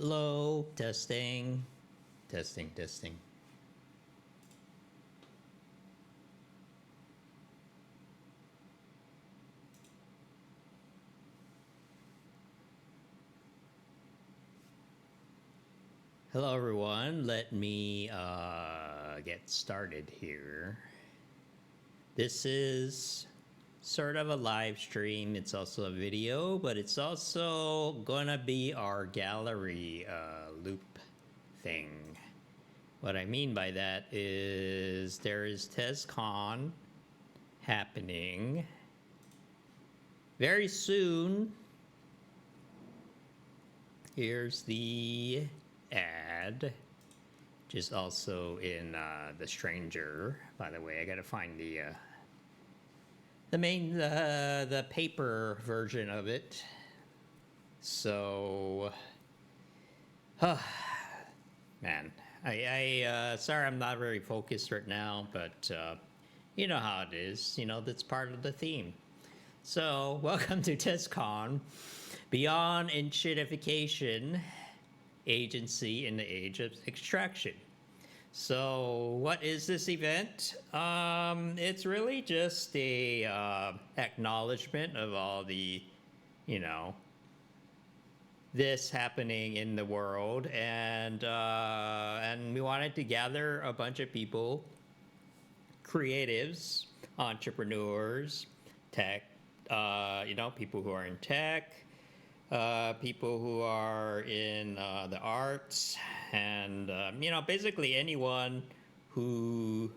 Hello, testing, testing, testing. Hello, everyone. Let me get started here. This is sort of a live stream. It's also a video, but it's also gonna be our gallery loop thing. What I mean by that is there is Tezcon happening very soon. Here's the ad, which is also in the Stranger. By the way, I gotta find the main the paper version of it. So, man, I sorry I'm not very focused right now, but you know how it is. You know, that's part of the theme. So, welcome to Tezcon, Beyond Enshittification Agency in the Age of Extraction. So, what is this event? It's really just a acknowledgement of all the, you know, this happening in the world, and we wanted to gather a bunch of people, creatives, entrepreneurs, tech, you know, people who are in tech, people who are in the arts, and you know, basically anyone who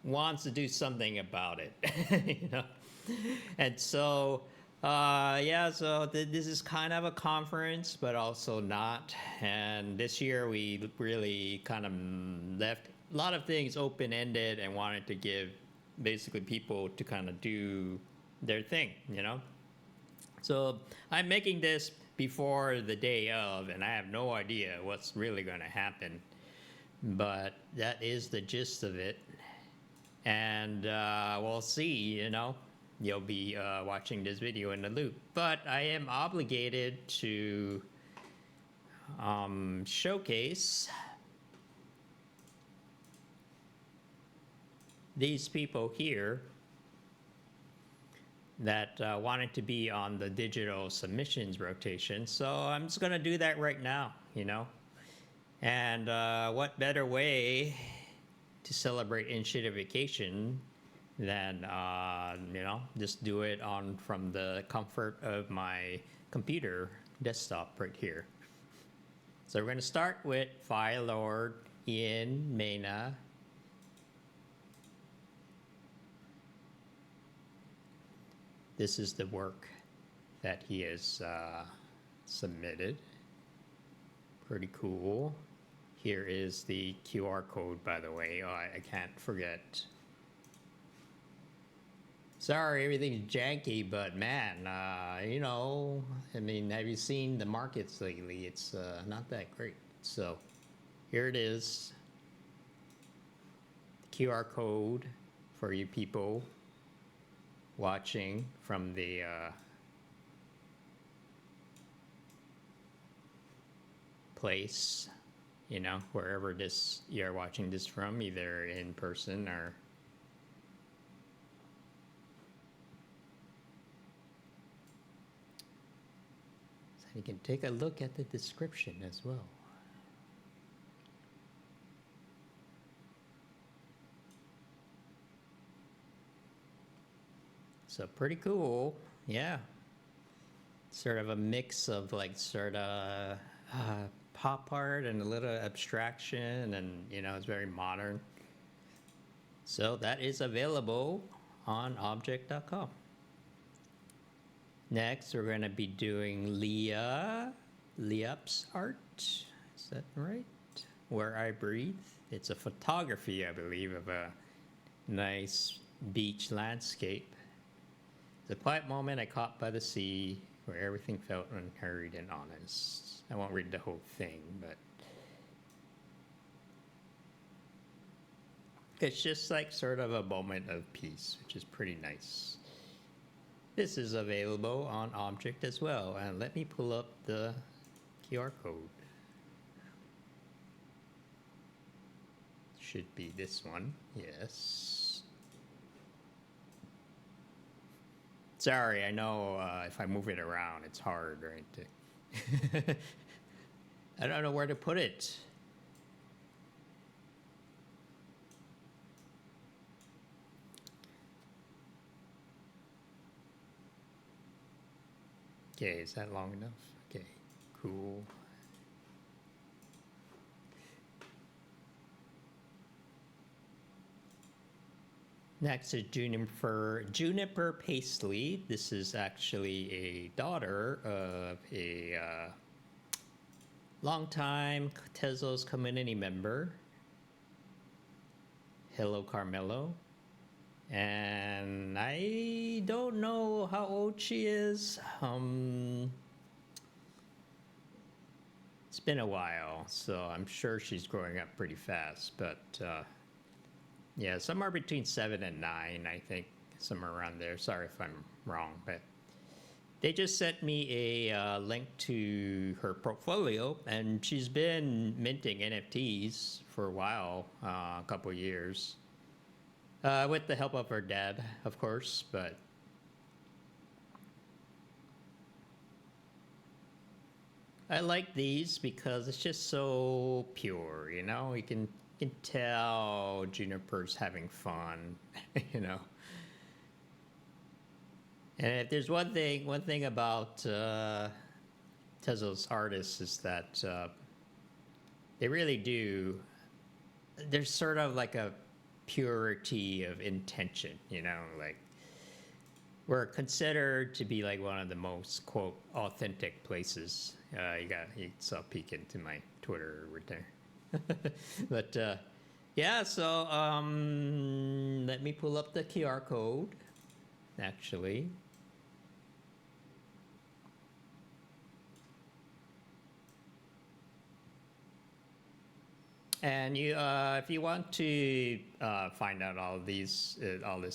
wants to do something about it. You know, and so yeah, so this is kind of a conference, but also not. And this year we really kind of left a lot of things open-ended and wanted to give basically people to kind of do their thing, you know. So I'm making this before the day of, and I have no idea what's really going to happen. But that is the gist of it. And we'll see, you know. You'll be watching this video in the loop. But I am obligated to showcase these people here that wanted to be on the digital submissions rotation. So I'm just gonna do that right now, you know. And what better way to celebrate enshittification than you know, just do it on from the comfort of my computer desktop right here. So we're gonna start with FireLørrd Ian Maina. This is the work that he has submitted. Pretty cool. Here is the QR code, by the way. Oh, I can't forget. Sorry, everything's janky, but man, you know, I mean, have you seen the markets lately? It's not that great. So here it is. QR code for you people watching from the place, you know, wherever this you're watching this from, either in person or so you can take a look at the description as well. So pretty cool, yeah. Sort of a mix of like sort of pop art and a little abstraction, and you know, it's very modern. So that is available on object.com. Next, we're going to be doing Liapsart. Is that right? Where I Breathe. It's a photography, I believe, of a nice beach landscape. The quiet moment I caught by the sea, where everything felt unhurried and honest. I won't read the whole thing, but it's just like sort of a moment of peace, which is pretty nice. This is available on Object as well. And let me pull up the QR code. Should be this one. Yes. Sorry, I know if I move it around, it's hard, right? I don't know where to put it. Okay, is that long enough? Okay, cool. Next is Juniper Paisley. This is actually a daughter of a longtime Tezos community member. Hello, Carmelo. And I don't know how old she is. It's been a while, so I'm sure she's growing up pretty fast, but yeah, somewhere between 7 and 9, I think, somewhere around there. Sorry if I'm wrong, but they just sent me a link to her portfolio, and she's been minting NFTs for a while, a couple of years, with the help of her dad, of course, but I like these because it's just so pure, you know? You can tell Juniper's having fun, you know? And if there's one thing about Tezos artists is that they really do, there's sort of like a purity of intention, you know? Like, we're considered to be like one of the most, quote, authentic places. You saw a peek into my Twitter right there. But yeah, so let me pull up the QR code, actually. And you, if you want to find out all this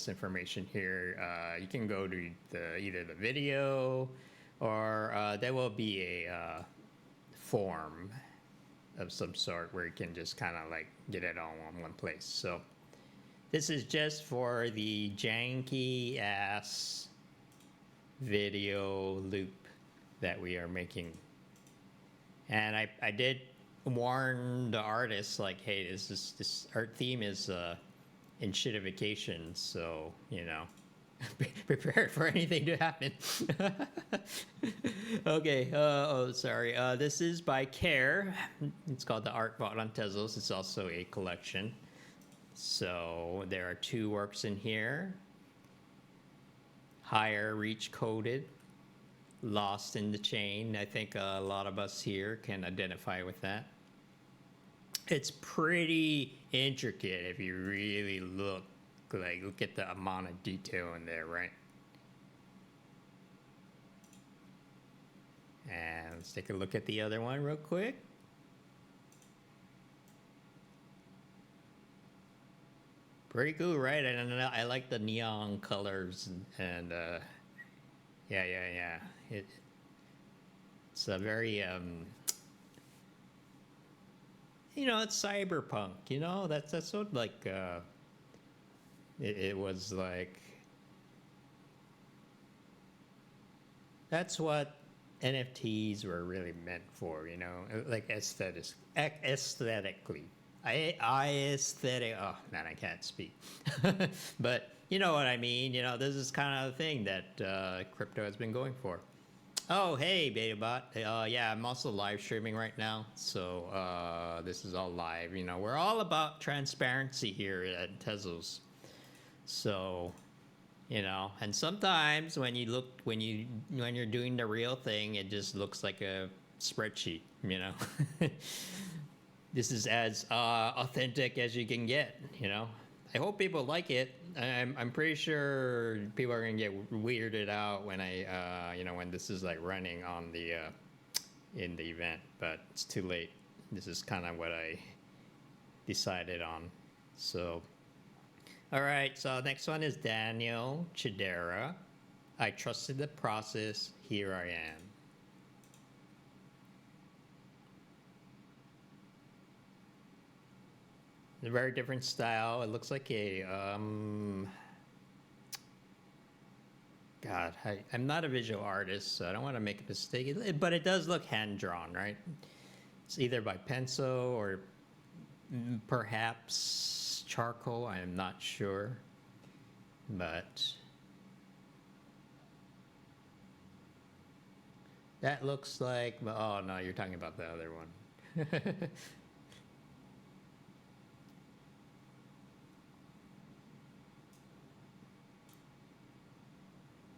information here, you can go to either the video, or there will be a form of some sort where you can just kind of like get it all in one place. So this is just for the janky ass video loop that we are making. And I did warn the artists, like, hey, this art theme is in shitification, so you know, prepare for anything to happen. Okay. Oh, sorry. This is by Care. It's called the Art Vault on Tezos. It's also a collection. So there are 2 works in here. Higher Reach Coded, Lost in the Chain. I think a lot of us here can identify with that. It's pretty intricate if you really look at the amount of detail in there, right? And let's take a look at the other one real quick. Pretty cool, right? And I like the neon colors and yeah. It's a very you know, it's cyberpunk. You know, that's what like it was like. That's what NFTs were really meant for, you know, like aesthetically. Aesthetic. Oh man, I can't speak. But you know what I mean. You know, this is kind of the thing that crypto has been going for. Oh, hey, BetaBot. Yeah, I'm also live streaming right now, so this is all live. You know, we're all about transparency here at Tezos. So, you know, and sometimes when you're doing the real thing, it just looks like a spreadsheet. You know, this is as authentic as you can get. You know, I hope people like it. I'm pretty sure people are gonna get weirded out when you know, when this is like running on the in the event, but it's too late. This is kind of what I decided on. So, all right. So next one is Daniel Chidera. I trusted the process. Here I am. a very different style. It looks like a God, I'm not a visual artist, so I don't want to make a mistake. But it does look hand drawn, right? It's either by pencil or perhaps charcoal. I am not sure, but that looks like. Oh no, you're talking about the other one.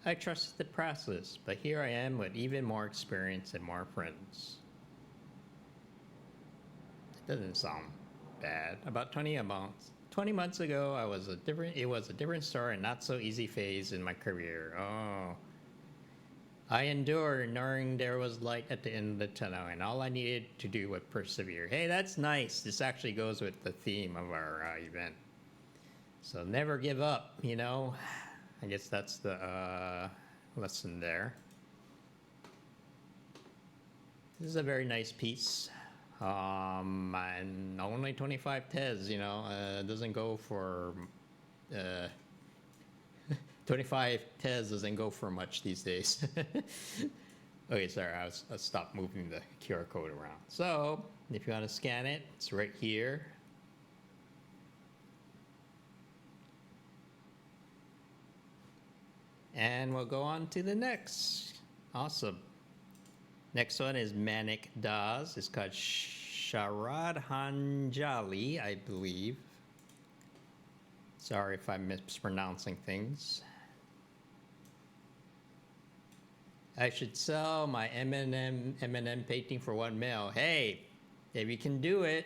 I trusted the process, but here I am with even more experience and more friends. It doesn't sound bad. About 20 months ago, it was a different story and not so easy phase in my career. Oh. I endured knowing there was light at the end of the tunnel, and all I needed to do was persevere. Hey, that's nice. This actually goes with the theme of our event. So never give up, you know? I guess that's the lesson there. This is a very nice piece. And only 25 Tez, you know, doesn't go for 25 Tez doesn't go for much these days. Okay, sorry, I stopped moving the QR code around. So if you want to scan it, it's right here. And we'll go on to the next. Awesome. Next one is Manik Das. It's called Shradhanjali, I believe. Sorry if I'm mispronouncing things. I should sell my M&M painting for 1 mil. Hey, if you can do it,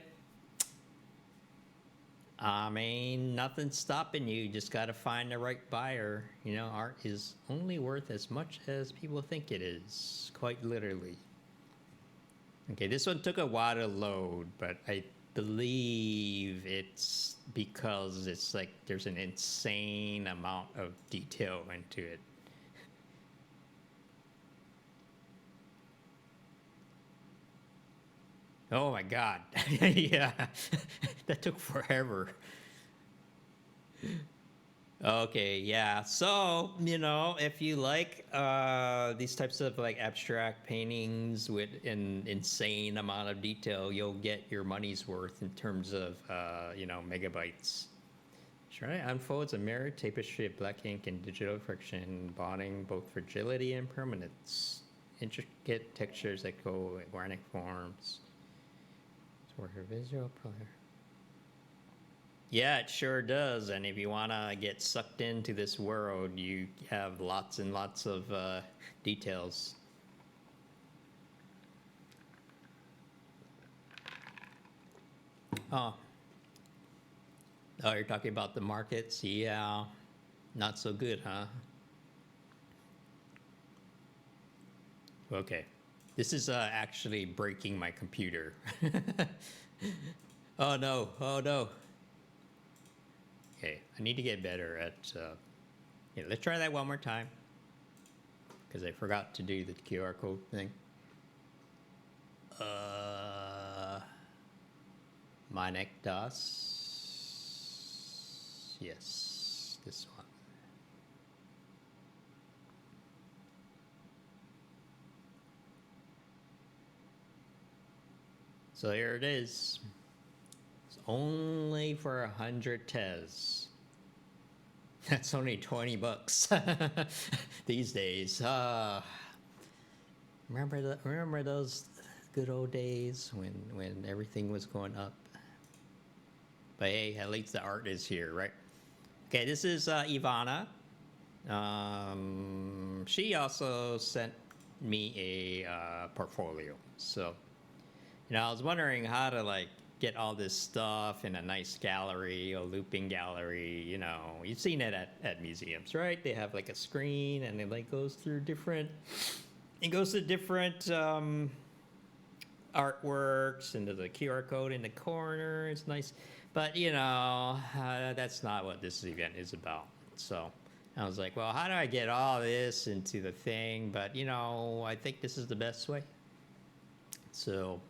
I mean, nothing's stopping you. You just got to find the right buyer. You know, art is only worth as much as people think it is, quite literally. Okay, this one took a while to load, but I believe it's because it's like there's an insane amount of detail into it. Oh my God. Yeah, that took forever. Okay, yeah. So, you know, if you like these types of like abstract paintings with an insane amount of detail, you'll get your money's worth in terms of, you know, megabytes. Shradhanjali unfolds a mirror tapestry of black ink and digital friction, embodying both fragility and permanence. Intricate textures that go with organic forms. For her visual player. Yeah, it sure does. And if you want to get sucked into this world, you have lots and lots of details. Oh, you're talking about the markets? Yeah, not so good, huh? Okay. This is actually breaking my computer. Oh no, oh no. Okay, I need to get better at, yeah, let's try that one more time. Because I forgot to do the QR code thing. Manik Das. Yes, this one. So here it is. It's only for 100 Tez. That's only 20 bucks these days. Remember those good old days when everything was going up? But hey, at least the art is here, right? Okay, this is Ivana. She also sent me a portfolio. So, you know, I was wondering how to like get all this stuff in a nice gallery, a looping gallery. You know, you've seen it at museums, right? They have like a screen and it like goes through different. It goes to different artworks, and there's a QR code in the corner. It's nice, but you know, that's not what this event is about. So I was like, well, how do I get all this into the thing? But you know, I think this is the best way. So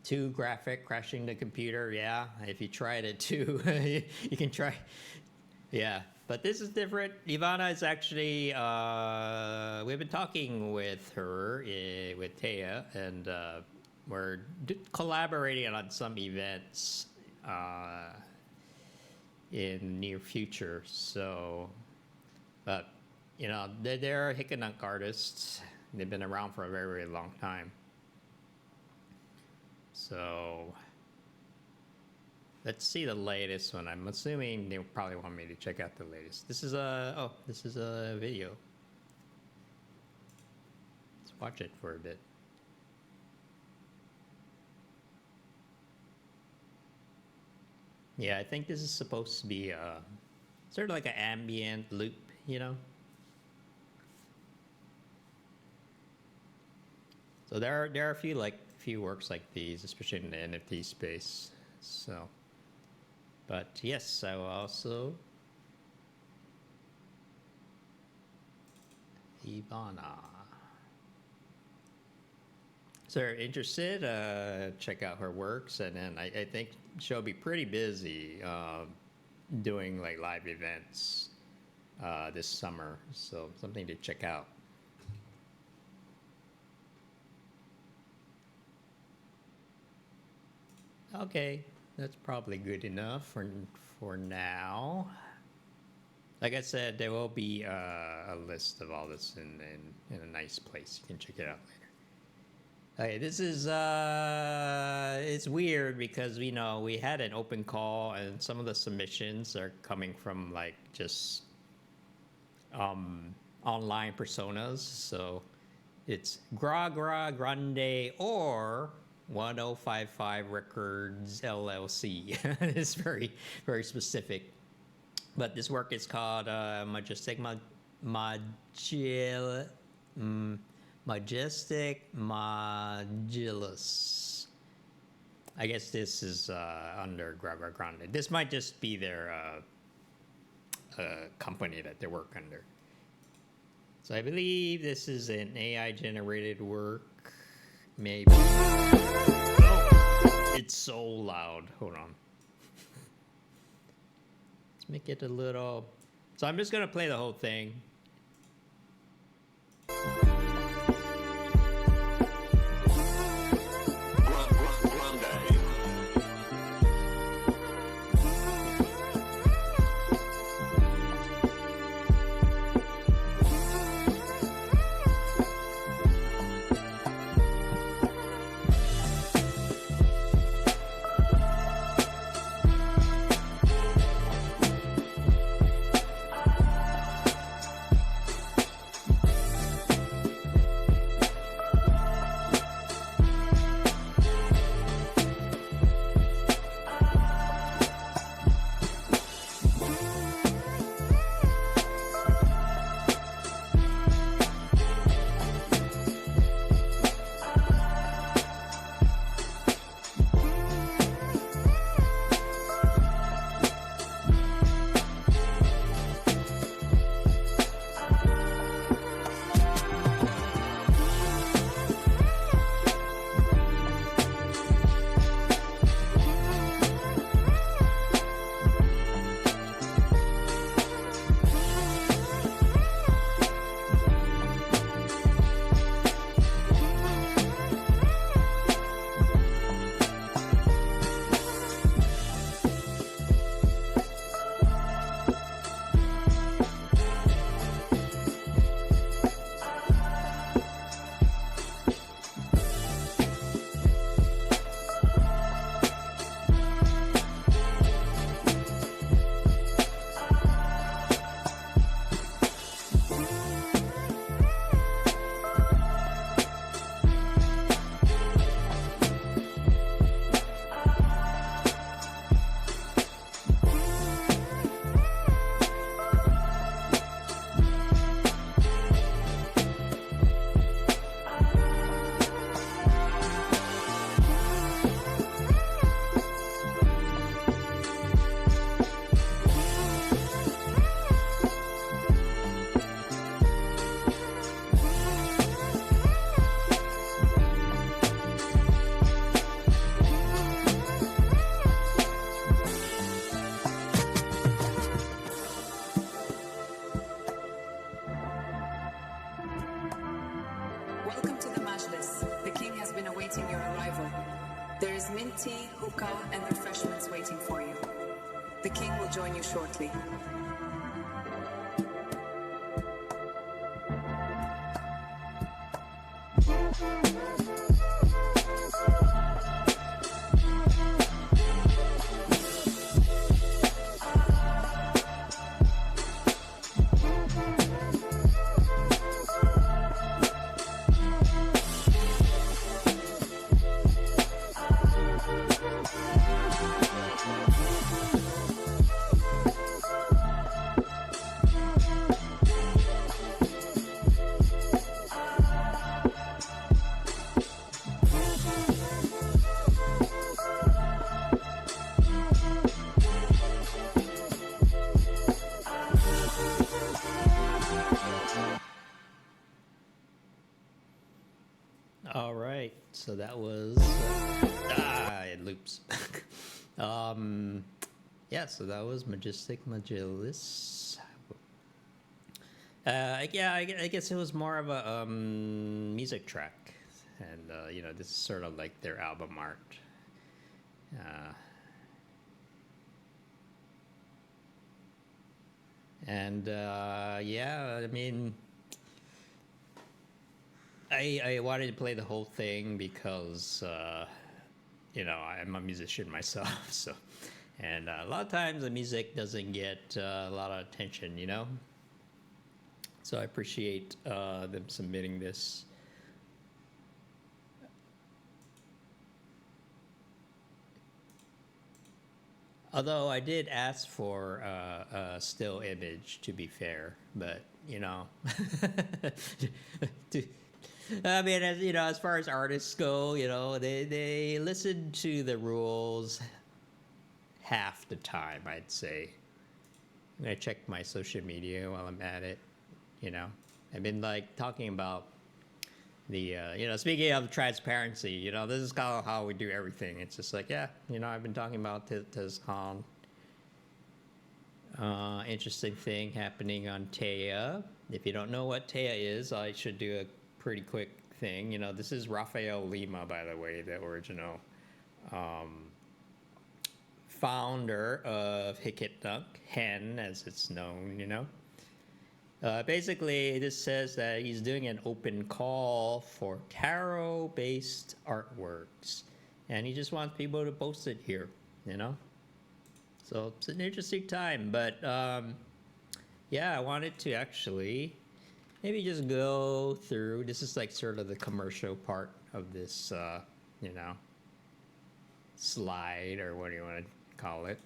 2 graphic crashing the computer. Yeah, if you tried it too, you can try. Yeah, but this is different. Ivana is actually, we've been talking with her, with Taya, and we're collaborating on some events in near future. So, but you know, they're Hikanunk artists. They've been around for a very, very long time. So let's see the latest one. I'm assuming they probably want me to check out the latest. This is a video. Let's watch it for a bit. Yeah, I think this is supposed to be sort of like an ambient loop, you know? So there are a few works like these, especially in the NFT space. So, but yes, I will also Ivana. So if you're interested, check out her works, and then I think she'll be pretty busy doing like live events this summer. So something to check out. Okay, that's probably good enough for now. Like I said, there will be a list of all this in a nice place. You can check it out later. Okay, this is it's weird because we had an open call and some of the submissions are coming from like just online personas. So it's Gra Gra Grande or 1055 Records LLC. It's very, very specific. But this work is called Majestic Majlis. I guess this is under Gra Gra Grande. This might just be their company that they work under. So I believe this is an AI generated work. Maybe. Oh, it's so loud. Hold on. Let's make it a little. So I'm just gonna play the whole thing. Welcome to the Majlis. The king has been awaiting your arrival. There is mint tea, hookah, and refreshments waiting for you. The king will join you shortly. All right, so that was it loops. Yeah, so that was Majestic Majlis. Yeah, I guess it was more of a music track, and you know, this is sort of like their album art. Yeah, I mean, I wanted to play the whole thing because, you know, I'm a musician myself, so, and a lot of times the music doesn't get a lot of attention, you know? So I appreciate them submitting this. Although I did ask for a still image, to be fair, but, you know, I mean, as you know, as far as artists go, you know, they listen to the rules half the time, I'd say. I'm gonna check my social media while I'm at it. You know, I've been like talking about the, you know, speaking of transparency, you know, this is kind of how we do everything. It's just like, yeah, you know, I've been talking about Tezcon. Interesting thing happening on Taya. If you don't know what Taya is, I should do a pretty quick thing. You know, this is Rafael Lima, by the way, the original founder of Hikitnuk, Hen, as it's known, you know. Basically, this says that he's doing an open call for tarot-based artworks, and he just wants people to post it here, you know. So it's an interesting time, but yeah, I wanted to actually maybe just go through. This is like sort of the commercial part of this, you know, slide, or what do you want to call it.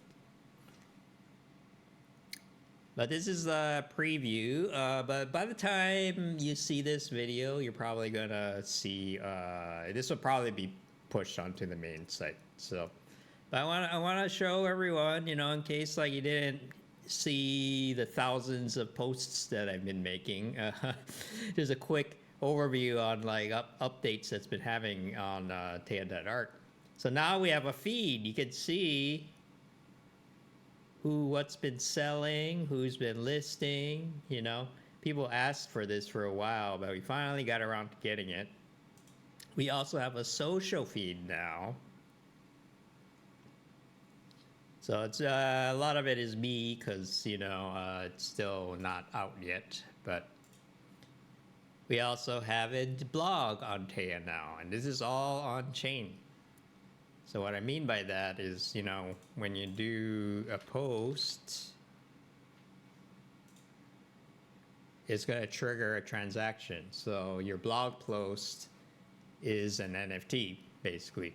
But this is a preview, but by the time you see this video, you're probably gonna see, this will probably be pushed onto the main site. So, but I wanna show everyone, you know, in case like you didn't see the thousands of posts that I've been making, just a quick overview on like updates that's been having on Taya.art. So now we have a feed. You can see what's been selling, who's been listing, you know. People asked for this for a while, but we finally got around to getting it. We also have a social feed now. So it's a lot of it is me because, you know, it's still not out yet, but we also have a blog on Taya now, and this is all on chain. So what I mean by that is, you know, when you do a post, it's going to trigger a transaction. So your blog post is an NFT, basically.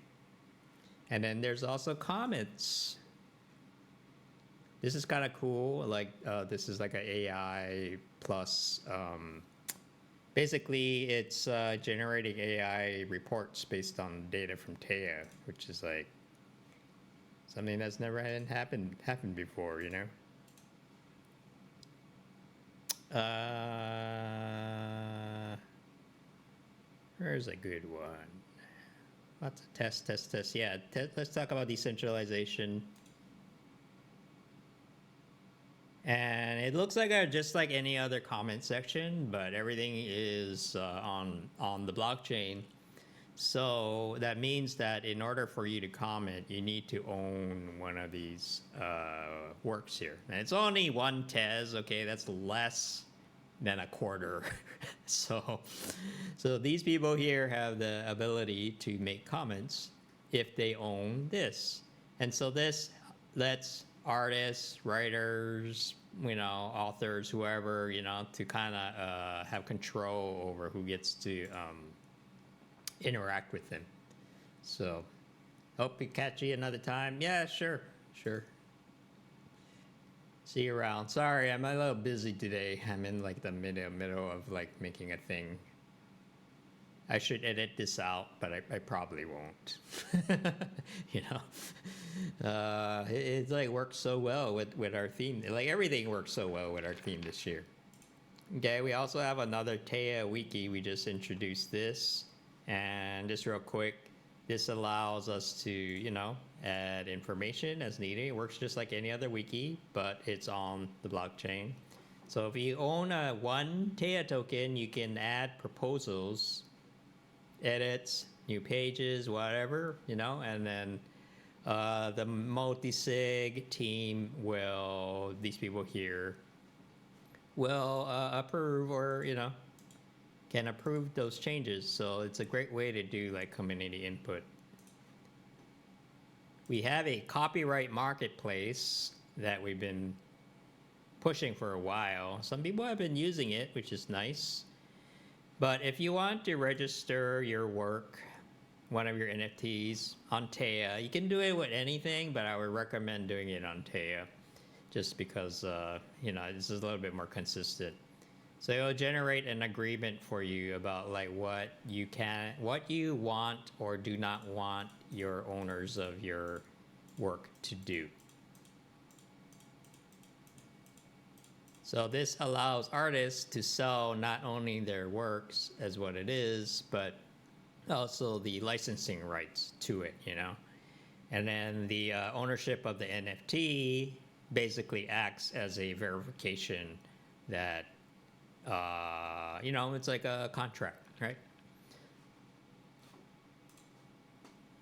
And then there's also comments. This is kind of cool. Like, this is like an AI plus, basically it's generating AI reports based on data from Taya, which is like something that's never happened before, you know. Where's a good one? Lots of test. Yeah, let's talk about decentralization. And it looks like just like any other comment section, but everything is on the blockchain. So that means that in order for you to comment, you need to own one of these works here. And it's only one Tez, okay? That's less than a quarter. So these people here have the ability to make comments if they own this. And so this lets artists, writers, authors, whoever, to kind of have control over who gets to interact with them. So hope we catch you another time. Yeah, sure. See you around. Sorry, I'm a little busy today. I'm in like the middle of like making a thing. I should edit this out, but I probably won't. It like works so well with our theme. Like everything works so well with our theme this year. Okay, we also have another Taya wiki. We just introduced this. And just real quick, this allows us to, add information as needed. It works just like any other wiki, but it's on the blockchain. So if you own one Taya token, you can add proposals, edits, new pages, whatever, and then the multi-sig team these people here will approve or, can approve those changes. So it's a great way to do like community input. We have a copyright marketplace that we've been pushing for a while. Some people have been using it, which is nice. But if you want to register your work, one of your NFTs on Taya, you can do it with anything, but I would recommend doing it on Taya just because, this is a little bit more consistent. So it'll generate an agreement for you about like what you want or do not want your owners of your work to do. So this allows artists to sell not only their works as what it is, but also the licensing rights to it, And then the ownership of the NFT basically acts as a verification that it's like a contract, right?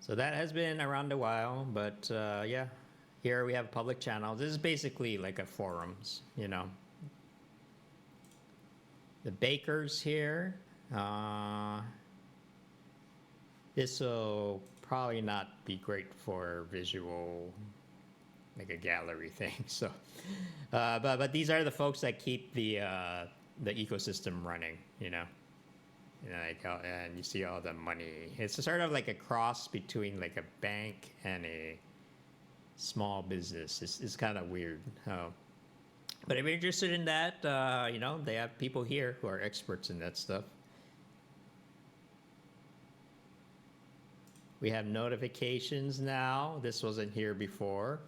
So that has been around a while, but yeah, here we have public channels. This is basically like a forums, The bakers here. This will probably not be great for visual, like a gallery thing. So, but these are the folks that keep the ecosystem running, and you see all the money. It's sort of like a cross between like a bank and a small business. It's kind of weird. But if you're interested in that, they have people here who are experts in that stuff. We have notifications now. This wasn't here before.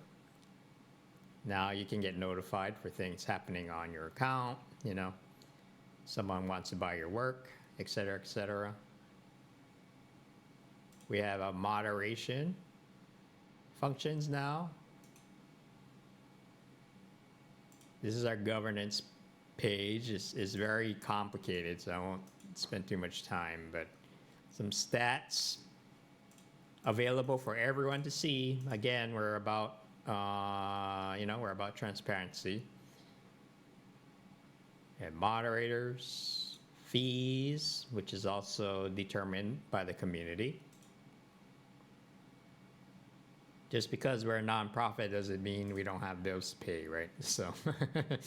Now you can get notified for things happening on your account, Someone wants to buy your work, etc., etc. We have a moderation functions now. This is our governance page. It's very complicated, so I won't spend too much time, but some stats available for everyone to see. Again, we're about, we're about transparency. And moderators, fees, which is also determined by the community. Just because we're a nonprofit doesn't mean we don't have bills to pay, right? So, and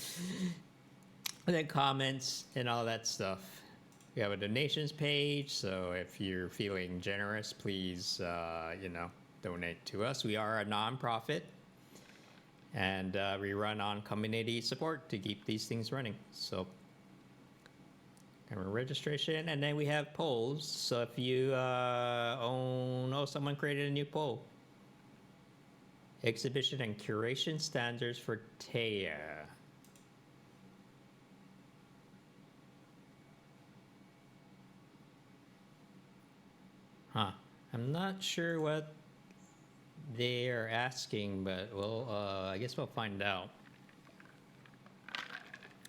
then comments and all that stuff. We have a donations page, so if you're feeling generous, please, donate to us. We are a nonprofit. And we run on community support to keep these things running. So, registration, and then we have polls. So if you someone created a new poll. Exhibition and curation standards for Taya. I'm not sure what they are asking, but I guess we'll find out.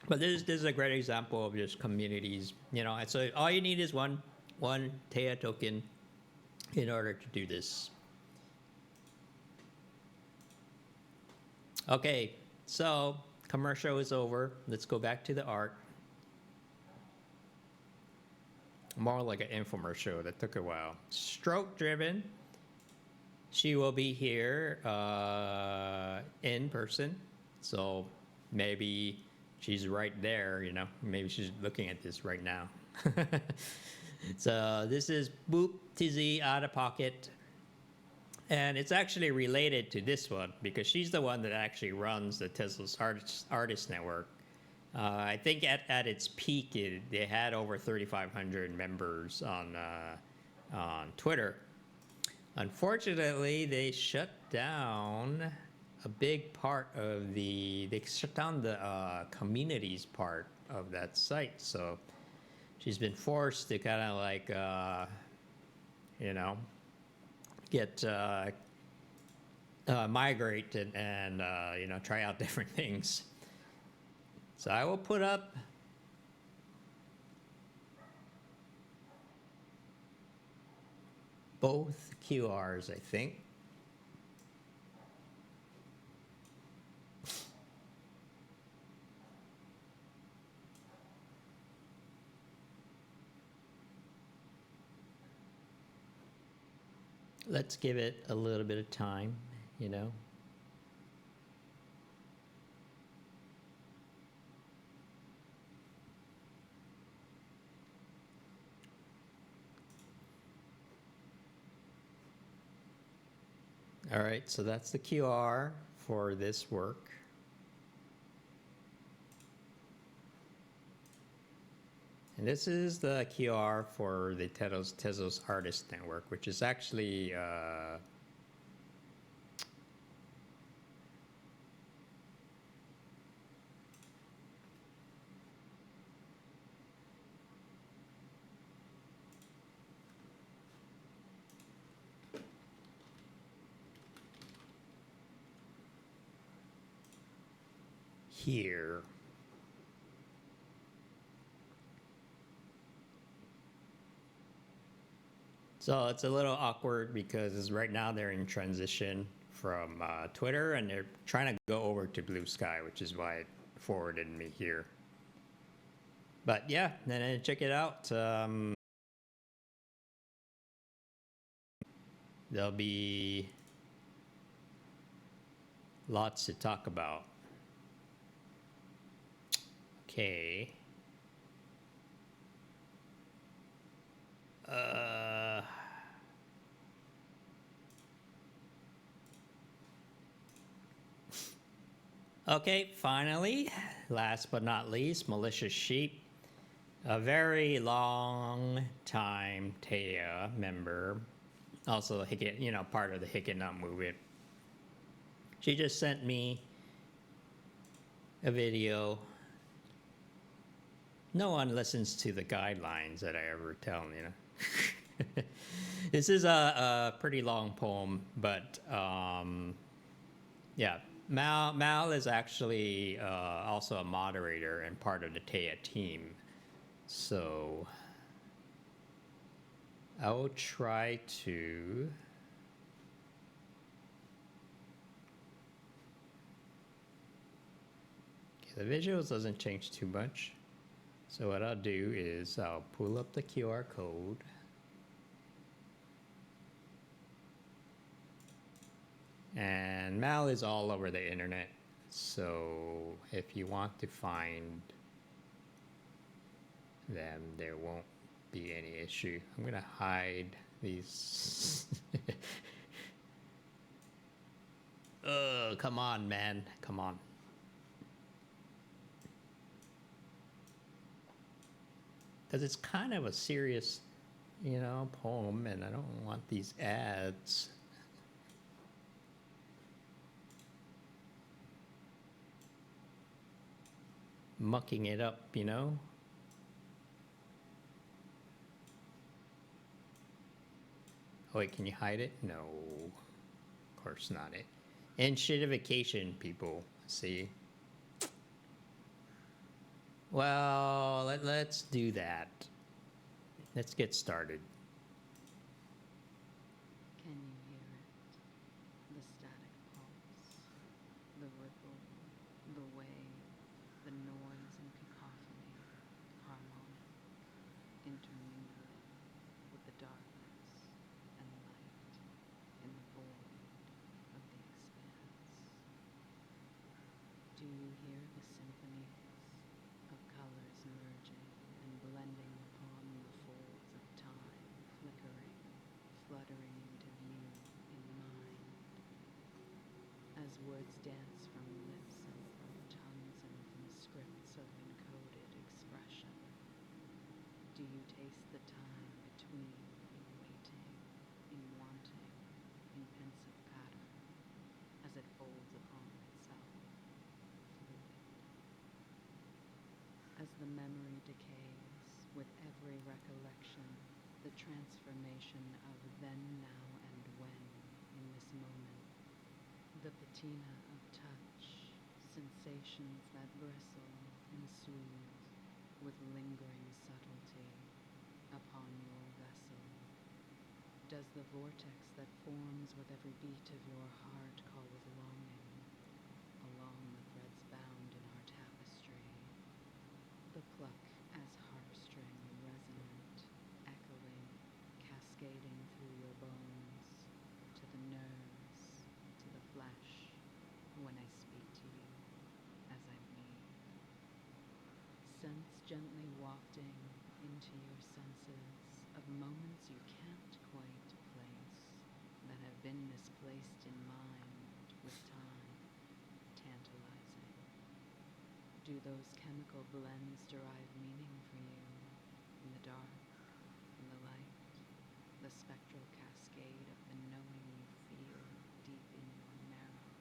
But this is a great example of just communities, you know. And so all you need is one Tea token in order to do this. Okay, so commercial is over. Let's go back to the art. More like an infomercial that took a while. StrokeDriven. She will be here in person. So maybe she's right there, you know. Maybe she's looking at this right now. So this is BoopTz out of pocket. And it's actually related to this one because she's the one that actually runs the Tezos Artist Network. I think at its peak, they had over 3,500 members on Twitter. Unfortunately, they shut down a big part of they shut down the communities part of that site. So she's been forced to kind of like, you know, get migrate and you know, try out different things. So I will put up both QRs, I think. Let's give it a little bit of time, you know. All right, so that's the QR for this work. And this is the QR for the Tezos Artist Network, which is actually here. So it's a little awkward because right now they're in transition from Twitter and they're trying to go over to Blue Sky, which is why it forwarded me here. But yeah, then check it out. There'll be lots to talk about. Okay. Okay, finally, last but not least, Malicious Sheep, a very long time Taya member, also you know, part of the Hickenut movement. She just sent me a video. No one listens to the guidelines that I ever tell them, you know. This is a pretty long poem, but yeah. Mal is actually also a moderator and part of the Taya team. So I will try to the visuals doesn't change too much. So what I'll do is I'll pull up the QR code. And Mal is all over the internet. So if you want to find them, there won't be any issue. I'm going to hide these. Oh, come on, man. Come on. Because it's kind of a serious, you know, poem, and I don't want these ads. Mucking it up, you know? Oh, wait, can you hide it? No, of course not it. And shitification, people, see? Well, let's do that. Let's get started. Can you hear it? The static pulse, the ripple, the wave, the noise and cacophony, harmonic, intermingling with the darkness and light in the void of the expanse. Do you hear the symphonies of colors merging and blending upon the folds of time, flickering, fluttering into view in mind, as words dance from lips and from tongues and from scripts of encoded expression? Do you taste the time between, in waiting, in wanting, in pensive pattern, as it folds upon itself, fluid? As the memory decays, with every recollection, the transformation of then, now, and when, in this moment, the patina of touch, sensations that bristle and soothe with lingering subtlety upon your vessel. Does the vortex that forms with every beat of your heart call with longing along the threads bound in our tapestry? The pluck as harpstring resonant, echoing, cascading through your bones, to the nerves, to the flesh, when I speak to you, as I breathe. Sense gently wafting into your senses of moments you can't quite place, that have been misplaced in mind with time, tantalizing. Do those chemical blends derive meaning for you in the dark, in the light, the spectral cascade of the knowing you feel deep in your marrow,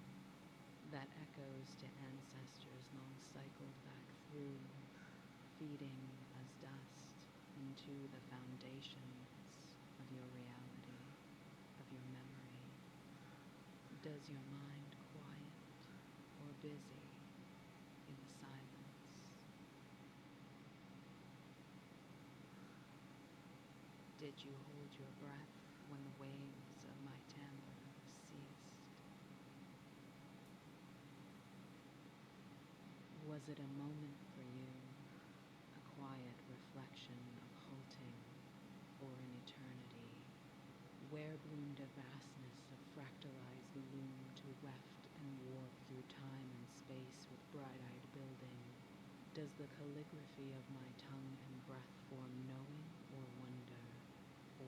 that echoes to ancestors long cycled back through, feeding as dust into the foundations of your reality, of your memory? Does your mind quiet or busy in the silence? Did you hold your breath when the waves of my timbre ceased? Was it a moment for you, a quiet reflection of halting, or an eternity, where bloomed a vastness of fractalized loom to weft and warp through time and space with bright-eyed building? Does the calligraphy of my tongue and breath form knowing or wonder,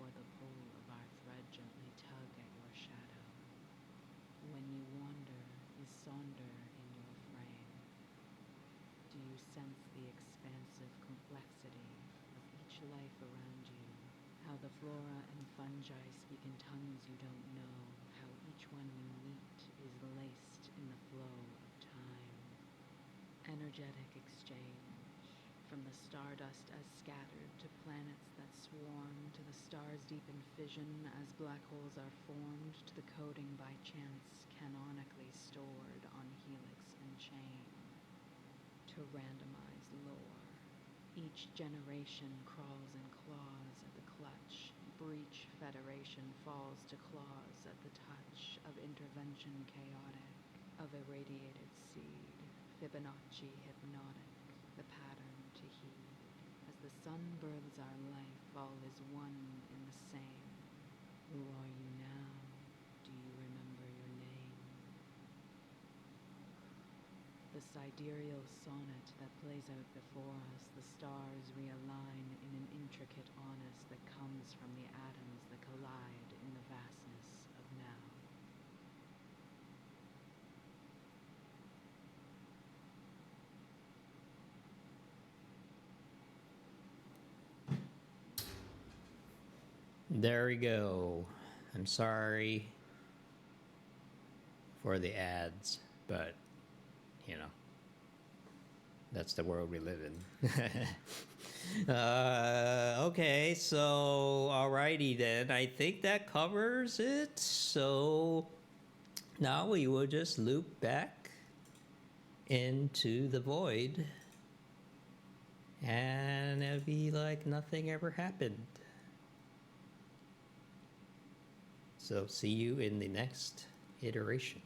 or the pull of our thread gently tug at your shadow? When you wander, is sonder in your frame? Do you sense the expansive complexity of each life around you? How the flora and fungi speak in tongues you don't know, how each one you meet is laced in the flow of time. Energetic exchange, from the stardust as scattered to planets that swarm, to the stars deep in fission as black holes are formed, to the coding by chance canonically stored on helix and chain, to randomized lore. Each generation crawls and claws at the clutch. Breach federation falls to claws at the touch of intervention chaotic, of irradiated seed, Fibonacci hypnotic, the pattern to heed. As the sun births our life, all is one in the same. Who are you now? Do you remember your name? The sidereal sonnet that plays out before us, the stars realign in an intricate honest that comes from the atoms that collide in the vastness of now. There we go. I'm sorry for the ads, but you know, that's the world we live in. Okay, so alrighty then. I think that covers it. So now we will just loop back into the void and it'll be like nothing ever happened. So see you in the next iteration.